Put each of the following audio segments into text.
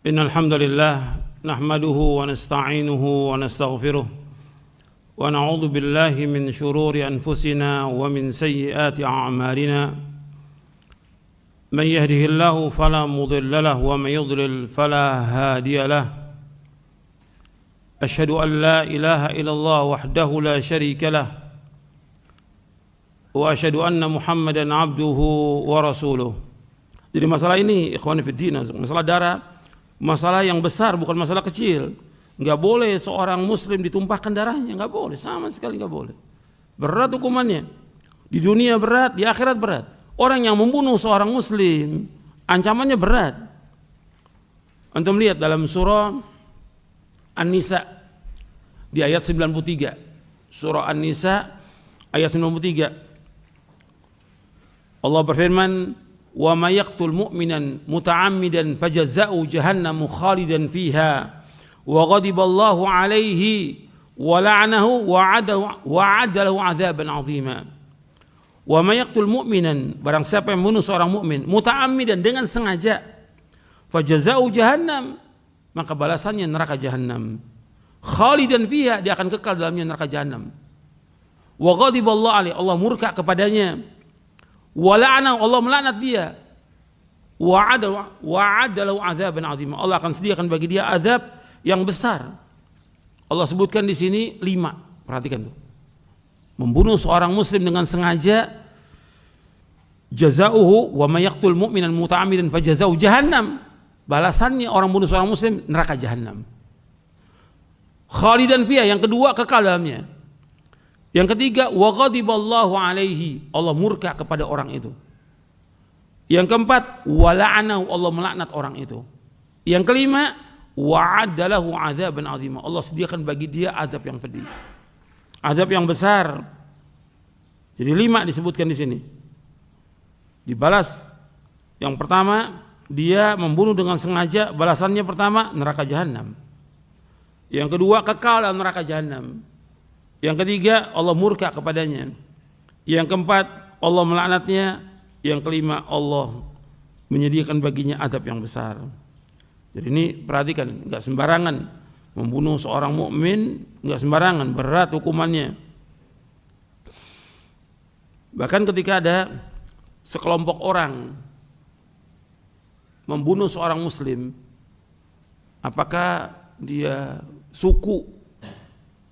إن الحمد لله نحمده ونستعينه ونستغفره ونعوذ بالله من شرور أنفسنا ومن سيئات أعمالنا من يهده الله فلا مضل له ومن يضلل فلا هادي له أشهد أن لا إله إلا الله وحده لا شريك له وأشهد أن محمدا عبده ورسوله. Jadi masalah ini ikhwan fillah, masalah darah, masalah yang besar, bukan masalah kecil. Nggak boleh seorang muslim ditumpahkan darahnya, nggak boleh, sama sekali nggak boleh. Berat hukumannya, di dunia berat, di akhirat berat. Orang yang membunuh seorang muslim ancamannya berat. Antum lihat dalam surah An-Nisa di ayat 93. Surah An-Nisa ayat 93. Allah berfirman, wa may yaqtul mu'minan muta'ammidan fajaza'u jahannamu khalidan fiha wa ghadiballahu alaihi wa la'anahu wa 'adda lahu 'adzaban 'azima. Wa may yaqtul mu'minan, barang siapa yang membunuh seorang mukmin muta'ammidan dengan sengaja, fajaza'u jahannam, maka balasannya neraka jahanam. Khalidan fiha, dia akan kekal dalamnya neraka jahanam. Wa ghadiballahu alaihi, Allah murka kepadanya. Wa la'anahu, Allah melaknat dia. Wa 'adda lahu 'adzaban 'azima, Allah akan sediakan bagi dia azab yang besar. Allah sebutkan di sini 5. Perhatikan tuh. Membunuh seorang muslim dengan sengaja, jazauhu wa may yaqtul mu'minan muta'ammidan fajazau jahannam. Balasannya orang bunuh seorang muslim neraka jahanam. Khalidan fiha, yang kedua kekal dalamnya. Yang ketiga, wa ghadiballahu alaihi, Allah murka kepada orang itu. Yang keempat, wa la'anahu, Allah melaknat orang itu. Yang kelima, wa 'adda lahu 'adzaban 'azima, Allah sediakan bagi dia azab yang pedih, azab yang besar. Jadi 5 disebutkan di sini. Dibalas. Yang pertama, dia membunuh dengan sengaja, balasannya pertama neraka jahanam. Yang kedua, kekal dalam neraka jahanam. Yang ketiga, Allah murka kepadanya. Yang keempat, Allah melaknatnya. Yang kelima, Allah menyediakan baginya azab yang besar. Jadi ini perhatikan, nggak sembarangan membunuh seorang mukmin, nggak sembarangan, berat hukumannya. Bahkan ketika ada sekelompok orang membunuh seorang muslim, apakah dia suku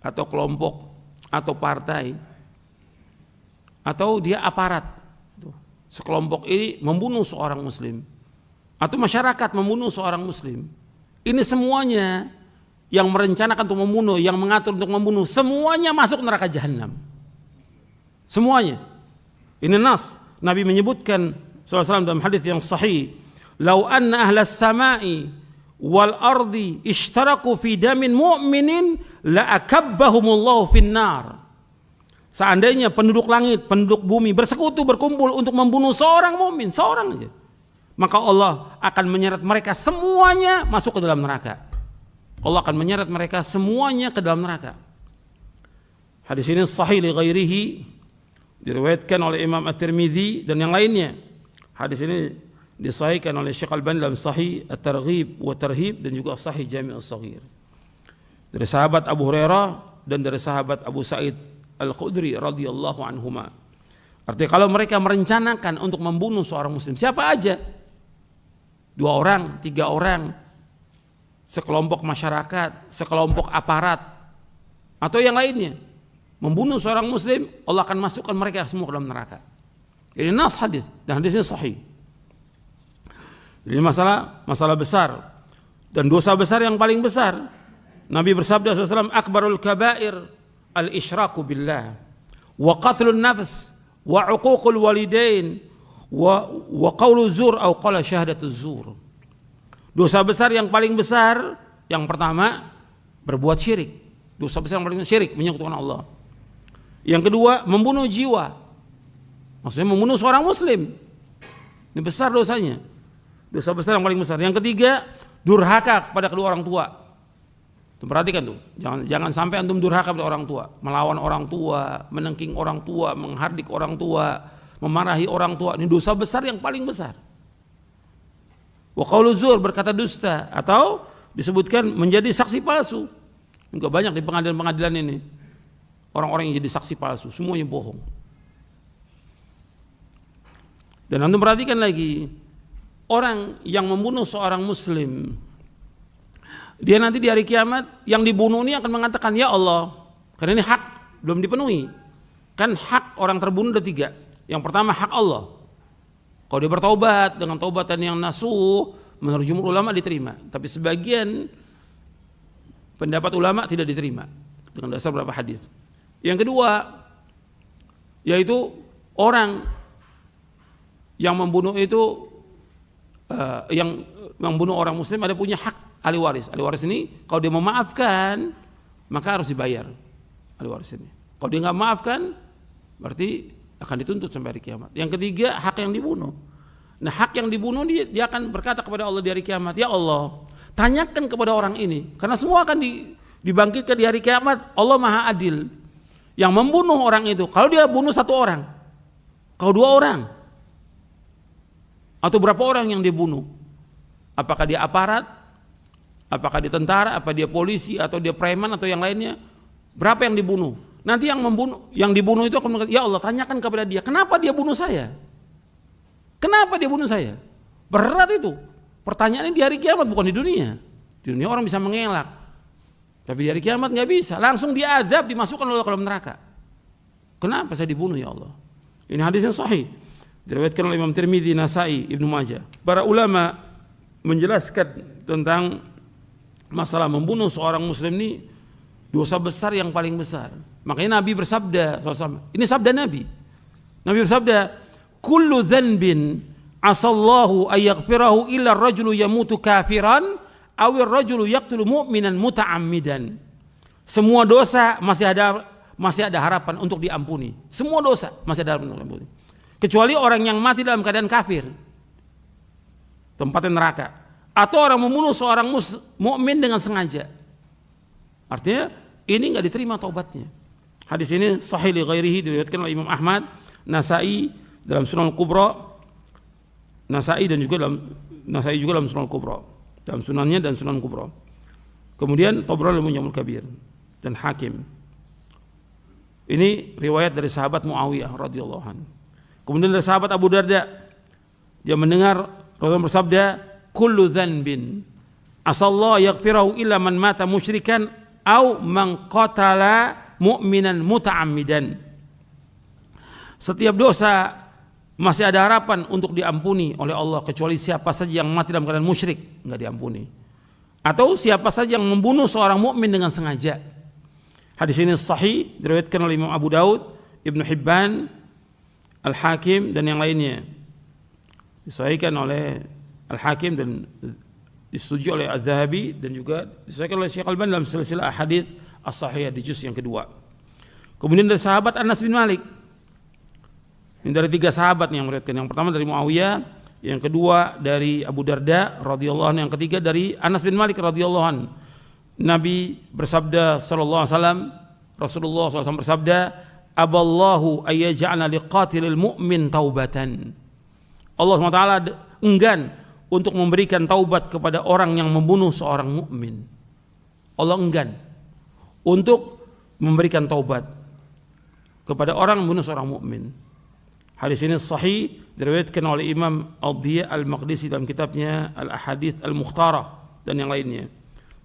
atau kelompok atau partai atau dia aparat, sekelompok ini membunuh seorang muslim atau masyarakat membunuh seorang muslim, ini semuanya yang merencanakan untuk membunuh, yang mengatur untuk membunuh, semuanya masuk neraka jahanam. Semuanya. Ini nas, Nabi menyebutkan SAW dalam hadis yang sahih, "Lau anna ahlas samai wal ardi ishtaraku fi damin mu'minin la akabbahumullahu finnar." Seandainya penduduk langit, penduduk bumi bersekutu, berkumpul untuk membunuh seorang mukmin, seorang aja, maka Allah akan menyeret mereka semuanya masuk ke dalam neraka. Allah akan menyeret mereka semuanya ke dalam neraka. Hadis ini sahih li ghairihi, diriwayatkan oleh Imam At-Tirmidzi dan yang lainnya. Hadis ini disahihkan oleh Syekh Al-Albani dalam Sahih At-Targhib wa Tarhib dan juga Sahih Jami' As-Shaghir. Dari sahabat Abu Hurairah dan dari sahabat Abu Sa'id Al-Khudri radhiyallahu anhuma. Artinya kalau mereka merencanakan untuk membunuh seorang muslim, siapa aja, 2 orang, 3 orang, sekelompok masyarakat, sekelompok aparat, atau yang lainnya, membunuh seorang muslim, Allah akan masukkan mereka semua ke dalam neraka. Ini nas hadis dan hadisnya sahih. Ini masalah besar dan dosa besar yang paling besar. Nabi bersabda SAW, akbarul kabair al-isyraku billah wa qatlun nafs wa uququl walidain wa qawlu zur atau qala syahadatuz zur. Dosa besar yang paling besar, yang pertama berbuat syirik. Dosa besar yang paling besar syirik, menyekutukan Allah. Yang kedua, membunuh jiwa. Maksudnya membunuh seorang muslim. Ini besar dosanya. Dosa besar yang paling besar. Yang ketiga, durhaka kepada kedua orang tua. Perhatikan tuh, jangan sampai antum durhaka kepada orang tua, melawan orang tua, menengking orang tua, menghardik orang tua, memarahi orang tua. Ini dosa besar yang paling besar. Wa qaulu zur, berkata dusta, atau disebutkan menjadi saksi palsu. Enggak banyak di pengadilan-pengadilan ini orang-orang yang jadi saksi palsu, semuanya bohong. Dan antum perhatikan lagi, orang yang membunuh seorang muslim, dia nanti di hari kiamat yang dibunuh ini akan mengatakan, ya Allah, karena ini hak belum dipenuhi. Kan hak orang terbunuh ada 3. Yang pertama hak Allah. Kalau dia bertaubat dengan taubatan yang nasuh, menurut jumhur ulama diterima. Tapi sebagian pendapat ulama tidak diterima dengan dasar beberapa hadis. Yang kedua, yaitu orang yang membunuh itu yang membunuh orang muslim ada punya hak ahli waris. Ahli waris ini kalau dia memaafkan maka harus dibayar ahli waris ini. Kalau dia nggak maafkan berarti akan dituntut sampai hari kiamat. Yang ketiga, hak yang dibunuh. Nah, hak yang dibunuh dia akan berkata kepada Allah di hari kiamat, ya Allah, tanyakan kepada orang ini, karena semua akan dibangkitkan di hari kiamat. Allah Maha Adil. Yang membunuh orang itu, kalau dia bunuh 1 orang, kalau 2 orang, atau berapa orang yang dia bunuh? Apakah dia aparat? Apakah dia tentara? Apa dia polisi? Atau dia preman? Atau yang lainnya? Berapa yang dibunuh? Nanti yang dibunuh itu akan mengatakan, ya Allah, tanyakan kepada dia, kenapa dia bunuh saya? Kenapa dia bunuh saya? Berat itu. Pertanyaannya di hari kiamat, bukan di dunia. Di dunia orang bisa mengelak, tapi di hari kiamat nggak bisa. Langsung diadab, dimasukkan ke dalam neraka. Kenapa saya dibunuh, ya Allah? Ini hadis yang sahih, diriwayatkan oleh Imam Tirmidzi, Nasai, Ibnu Majah. Para ulama menjelaskan tentang masalah membunuh seorang muslim ini dosa besar yang paling besar. Makanya Nabi bersabda, ini sabda Nabi. Nabi bersabda, kullu dhanbin asallahu ayaghfirahu illa ar-rajulu yamutu kafiran aw ar-rajulu yaqtulu mu'minan muta'ammidan. Semua dosa masih ada harapan untuk diampuni. Semua dosa masih ada harapan untuk diampuni. Kecuali orang yang mati dalam keadaan kafir, tempatnya neraka. Atau orang membunuh seorang mukmin dengan sengaja. Artinya ini enggak diterima taubatnya. Hadis ini sahih li ghairihi, diriwayatkan oleh Imam Ahmad, Nasai dalam Sunan Al-Kubra, Nasai juga dalam Sunan Al-Kubra, dalam sunannya dan Sunan Kubra. Kemudian Tabrani dalam Mu'jamul Kabir dan Hakim. Ini riwayat dari sahabat Muawiyah radhiyallahu anhu. Kemudian dari sahabat Abu Darda, dia mendengar Rasulullah bersabda, kullu dhanbin asallahu yaghfirahu illa man mata musyrikan au man qatala mu'minan muta'ammidan. Setiap dosa masih ada harapan untuk diampuni oleh Allah, kecuali siapa saja yang mati dalam keadaan musyrik, enggak diampuni. Atau siapa saja yang membunuh seorang mukmin dengan sengaja. Hadis ini sahih, diriwayatkan oleh Imam Abu Daud, Ibnu Hibban, Al-Hakim dan yang lainnya. Disahihkan oleh Al-Hakim dan disetujui oleh Az-Zahabi dan juga disahihkan oleh Syekh Al-Albani dalam silsilah ahadits as-sahihah di juz yang kedua. Kemudian dari sahabat Anas bin Malik. Ini dari 3 sahabat yang meriwayatkan. Yang pertama dari Muawiyah, yang kedua dari Abu Darda radhiyallahu anhu, yang ketiga dari Anas bin Malik radhiyallahu anhu. Nabi bersabda sallallahu alaihi wasallam, Rasulullah SAW bersabda, aballahu ayyaj'ala liqatilil mu'min taubatan. Allah SWT enggan untuk memberikan taubat kepada orang yang membunuh seorang mukmin. Allah enggan untuk memberikan taubat kepada orang yang membunuh seorang mukmin. Hadis ini sahih, diriwayatkan oleh Imam Al-Diya Al-Maqdisi dalam kitabnya Al-Ahadits Al-Mukhtarah dan yang lainnya.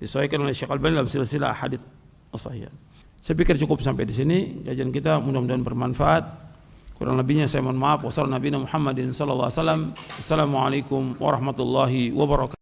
Disahihkan oleh Syekh Al-Albani dalam silsilah ahadits as-sahihah. Saya pikir cukup sampai di sini kajian kita, mudah-mudahan bermanfaat. Kurang lebihnya saya mohon maaf. Wassalamualaikum warahmatullahi wabarakatuh.